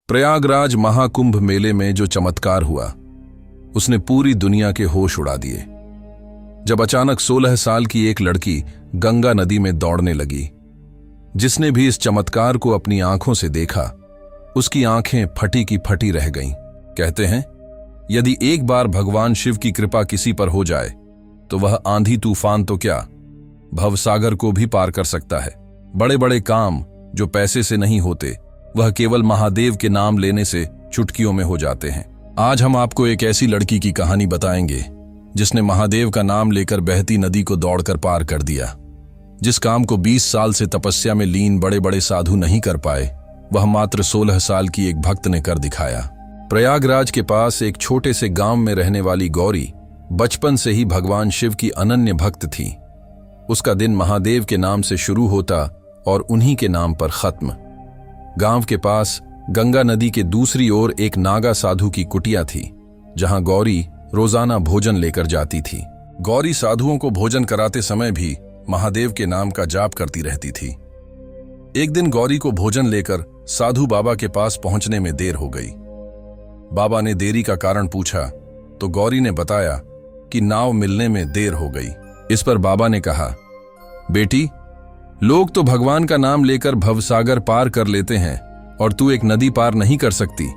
प्रयागराज महाकुंभ मेले में जो चमत्कार हुआ उसने पूरी दुनिया के होश उड़ा दिए। जब अचानक 16 साल की एक लड़की गंगा नदी में दौड़ने लगी, जिसने भी इस चमत्कार को अपनी आंखों से देखा, उसकी आंखें फटी की फटी रह गईं। कहते हैं, यदि एक बार भगवान शिव की कृपा किसी पर हो जाए तो वह आंधी तूफान तो क्या, भवसागर को भी पार कर सकता है। बड़े बड़े काम जो पैसे से नहीं होते, वह केवल महादेव के नाम लेने से चुटकियों में हो जाते हैं। आज हम आपको एक ऐसी लड़की की कहानी बताएंगे जिसने महादेव का नाम लेकर बहती नदी को दौड़कर पार कर दिया। जिस काम को 20 साल से तपस्या में लीन बड़े बड़े साधु नहीं कर पाए, वह मात्र 16 साल की एक भक्त ने कर दिखाया। प्रयागराज के पास एक छोटे से गांव में रहने वाली गौरी बचपन से ही भगवान शिव की अनन्य भक्त थी। उसका दिन महादेव के नाम से शुरू होता और उन्हीं के नाम पर खत्म। गांव के पास गंगा नदी के दूसरी ओर एक नागा साधु की कुटिया थी, जहां गौरी रोजाना भोजन लेकर जाती थी। गौरी साधुओं को भोजन कराते समय भी महादेव के नाम का जाप करती रहती थी। एक दिन गौरी को भोजन लेकर साधु बाबा के पास पहुंचने में देर हो गई। बाबा ने देरी का कारण पूछा तो गौरी ने बताया कि नाव मिलने में देर हो गई। इस पर बाबा ने कहा, बेटी, लोग तो भगवान का नाम लेकर भवसागर पार कर लेते हैं और तू एक नदी पार नहीं कर सकती।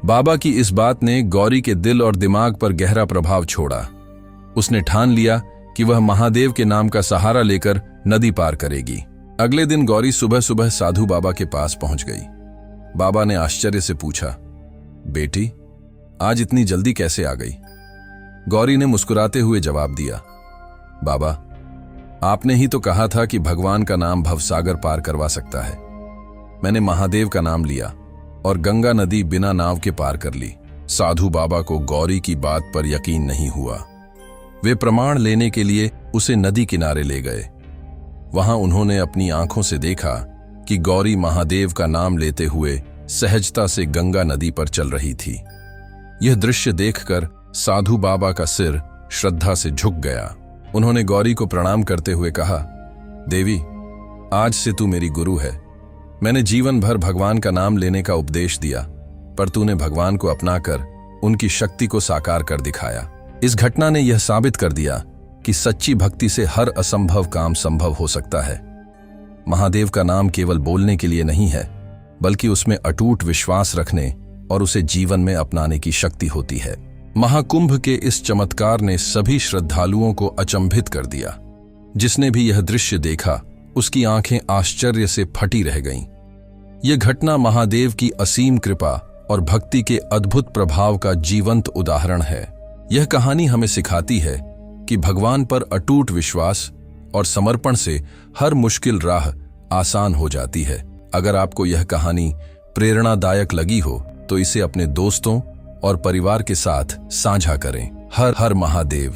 बाबा की इस बात ने गौरी के दिल और दिमाग पर गहरा प्रभाव छोड़ा। उसने ठान लिया कि वह महादेव के नाम का सहारा लेकर नदी पार करेगी। अगले दिन गौरी सुबह सुबह साधु बाबा के पास पहुंच गई। बाबा ने आश्चर्य से पूछा, बेटी, आज इतनी जल्दी कैसे आ गई? गौरी ने मुस्कुराते हुए जवाब दिया, बाबा, आपने ही तो कहा था कि भगवान का नाम भवसागर पार करवा सकता है। मैंने महादेव का नाम लिया और गंगा नदी बिना नाव के पार कर ली। साधु बाबा को गौरी की बात पर यकीन नहीं हुआ। वे प्रमाण लेने के लिए उसे नदी किनारे ले गए। वहां उन्होंने अपनी आंखों से देखा कि गौरी महादेव का नाम लेते हुए सहजता से गंगा नदी पर चल रही थी। यह दृश्य देखकर साधु बाबा का सिर श्रद्धा से झुक गया। उन्होंने गौरी को प्रणाम करते हुए कहा, देवी, आज से तू मेरी गुरु है। मैंने जीवन भर भगवान का नाम लेने का उपदेश दिया, पर तूने भगवान को अपनाकर उनकी शक्ति को साकार कर दिखाया। इस घटना ने यह साबित कर दिया कि सच्ची भक्ति से हर असंभव काम संभव हो सकता है। महादेव का नाम केवल बोलने के लिए नहीं है, बल्कि उसमें अटूट विश्वास रखने और उसे जीवन में अपनाने की शक्ति होती है। महाकुंभ के इस चमत्कार ने सभी श्रद्धालुओं को अचंभित कर दिया। जिसने भी यह दृश्य देखा, उसकी आंखें आश्चर्य से फटी रह गईं। यह घटना महादेव की असीम कृपा और भक्ति के अद्भुत प्रभाव का जीवंत उदाहरण है। यह कहानी हमें सिखाती है कि भगवान पर अटूट विश्वास और समर्पण से हर मुश्किल राह आसान हो जाती है। अगर आपको यह कहानी प्रेरणादायक लगी हो तो इसे अपने दोस्तों और परिवार के साथ साझा करें। हर हर महादेव।